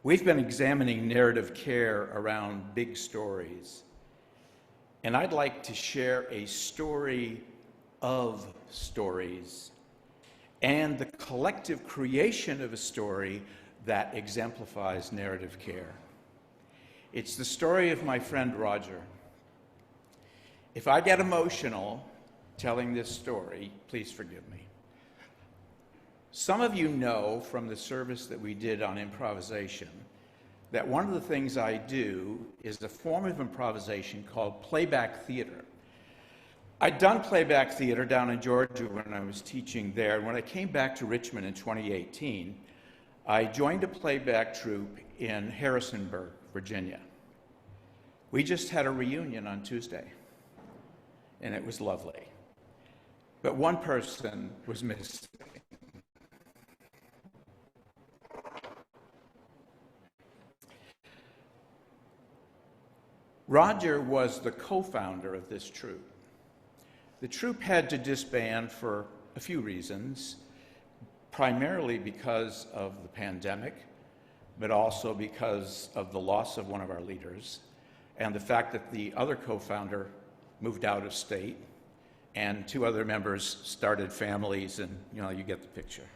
We've been examining narrative care around big stories, and I'd like to share a story of stories and the collective creation of a story that exemplifies narrative care. It's the story of my friend Roger. If I get emotional telling this story, please forgive me. Some of you know from the service that we did on improvisation that one of the things I do is a form of improvisation called playback theater. I'd done playback theater down in Georgia when I was teaching there, and when I came back to Richmond in 2018, I joined a playback troupe in Harrisonburg, Virginia. We just had a reunion on Tuesday, and it was lovely. But one person was missing. Roger was the co-founder of this troupe. The troupe had to disband for a few reasons, primarily because of the pandemic, but also because of the loss of one of our leaders, and the fact that the other co-founder moved out of state, and two other members started families, and you get the picture.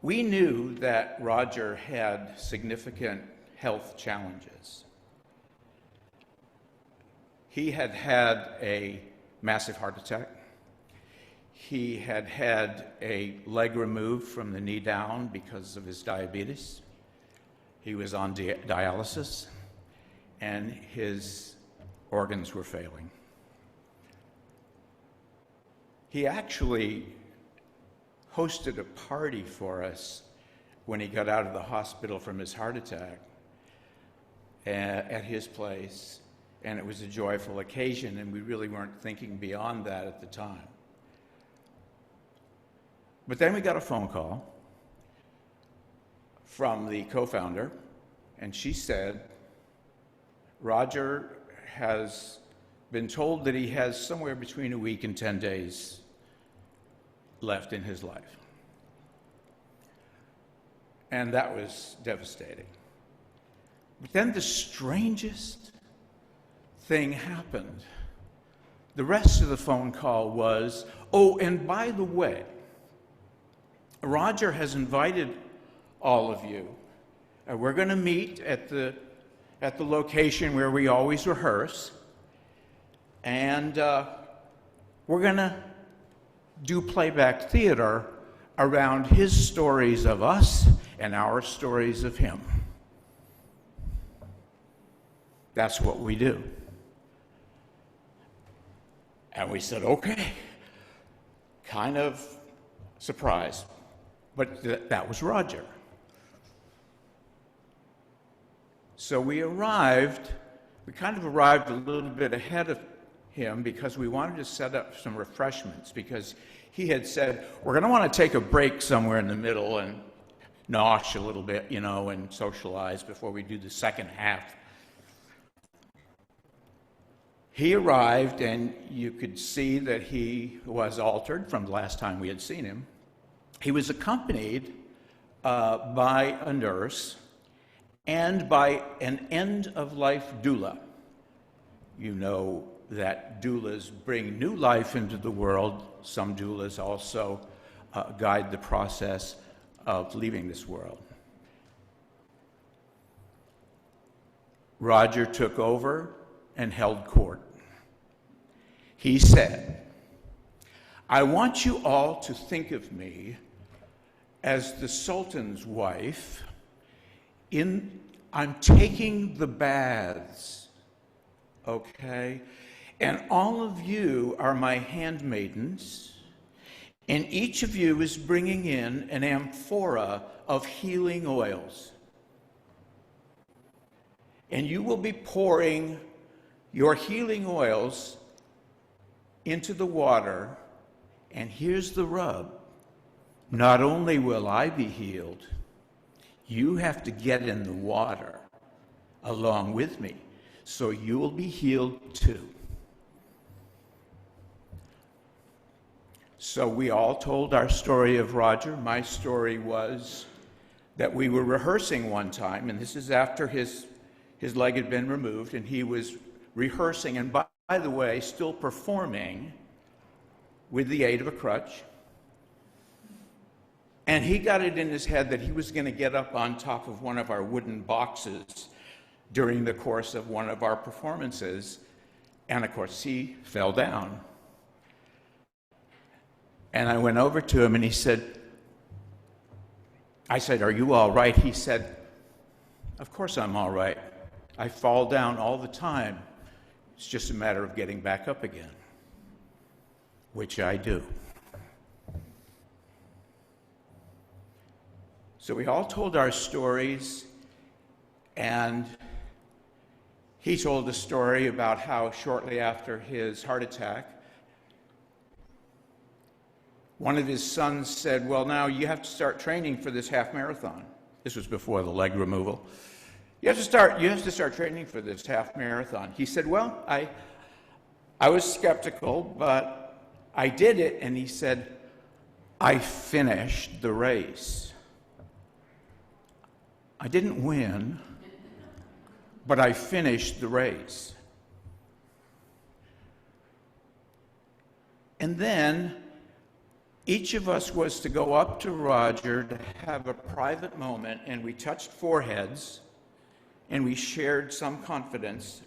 We knew that Roger had significant health challenges. He had had a massive heart attack. He had had a leg removed from the knee down because of his diabetes. He was on dialysis, and his organs were failing. He actually hosted a party for us when he got out of the hospital from his heart attack at his place, and it was a joyful occasion, and we really weren't thinking beyond that at the time. But then we got a phone call from the co-founder, and she said, Roger has been told that he has somewhere between a week and 10 days left in his life. And that was devastating. But then the strangest thing happened. The rest of the phone call was, oh, and by the way, Roger has invited all of you. We're going to meet at the location where we always rehearse, and we're going to do playback theater around his stories of us and our stories of him. That's what we do. And we said, okay, kind of surprised. But that was Roger. So we kind of arrived a little bit ahead of him because we wanted to set up some refreshments, because he had said, we're going to want to take a break somewhere in the middle and nosh a little bit, and socialize before we do the second half. He arrived, and you could see that he was altered from the last time we had seen him. He was accompanied by a nurse and by an end-of-life doula. You know that doulas bring new life into the world. Some doulas also guide the process of leaving this world. Roger took over and held court. He said, I want you all to think of me as the Sultan's wife. I'm taking the baths, okay? And all of you are my handmaidens, and each of you is bringing in an amphora of healing oils. And you will be pouring your healing oils into the water, and here's the rub. Not only will I be healed, you have to get in the water along with me, so you will be healed too. So we all told our story of Roger. My story was that we were rehearsing one time, and this is after his leg had been removed, and he was rehearsing, and by the way, still performing with the aid of a crutch. And he got it in his head that he was going to get up on top of one of our wooden boxes during the course of one of our performances. And of course, he fell down. And I went over to him and I said, "Are you all right?" He said, "Of course I'm all right. I fall down all the time. It's just a matter of getting back up again," which I do. So we all told our stories, and he told a story about how shortly after his heart attack, one of his sons said, "Well, now you have to start training for this half marathon." This was before the leg removal. You have to start training for this half marathon." He said, "Well, I was skeptical, but I did it." And he said, "I finished the race. I didn't win, but I finished the race." And then each of us was to go up to Roger to have a private moment, and we touched foreheads, and we shared some confidence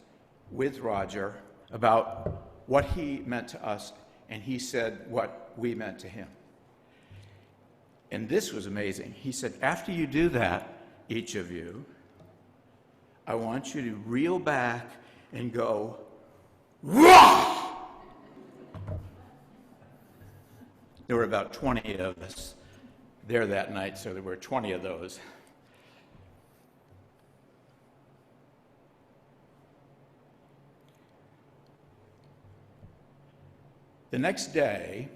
with Roger about what he meant to us, and he said what we meant to him. And this was amazing. He said, "After you do that, each of you, I want you to reel back and go, 'Rah!'" There were about 20 of us there that night, so there were 20 of those. The next day,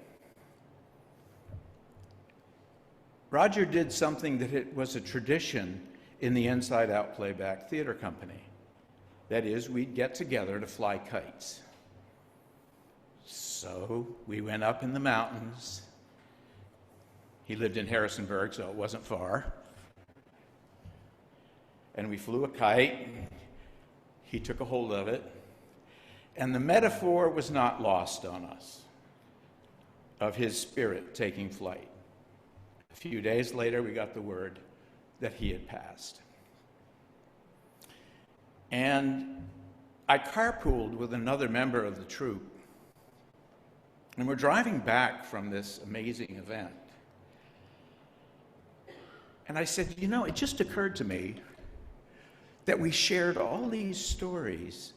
Roger did something that it was a tradition in the Inside Out Playback Theater Company. That is, we'd get together to fly kites. So we went up in the mountains. He lived in Harrisonburg, so it wasn't far. And we flew a kite. He took a hold of it. And the metaphor was not lost on us of his spirit taking flight. A few days later, we got the word that he had passed. And I carpooled with another member of the troupe. And we're driving back from this amazing event. And I said, "You know, it just occurred to me that we shared all these stories,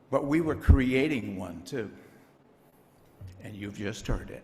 but we were creating one too. And you've just heard it."